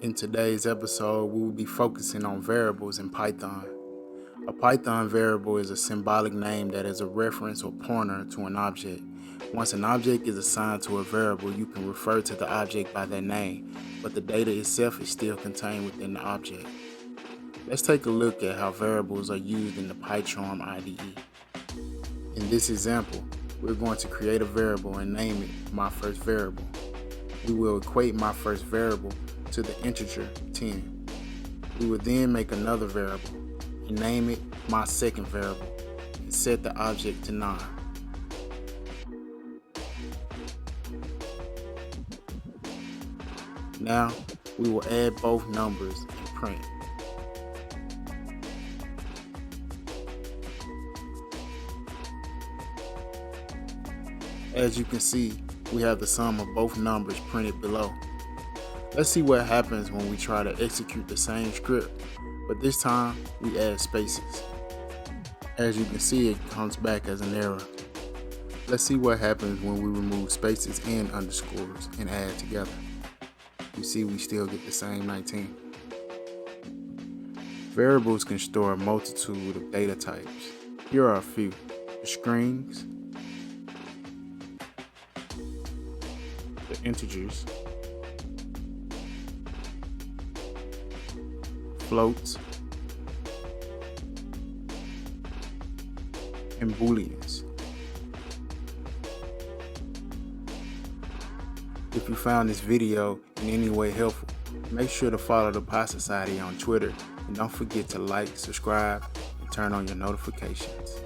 In today's episode, we will be focusing on variables in Python. A Python variable is a symbolic name that is a reference or pointer to an object. Once an object is assigned to a variable, you can refer to the object by that name, but the data itself is still contained within the object. Let's take a look at how variables are used in the PyCharm IDE. In this example, we're going to create a variable and name it my first variable. We will equate my first variable to the integer 10. We will then make another variable and name it my second variable and set the object to 9. Now we will add both numbers and print. As you can see, we have the sum of both numbers printed below. Let's see what happens when we try to execute the same script, but this time we add spaces. As you can see, it comes back as an error. Let's see what happens when we remove spaces and underscores and add together. You see we still get the same 19. Variables can store a multitude of data types. Here are a few: the strings, the integers, floats, and booleans. If you found this video in any way helpful, make sure to follow the PySociety on Twitter, and don't forget to like, subscribe, and turn on your notifications.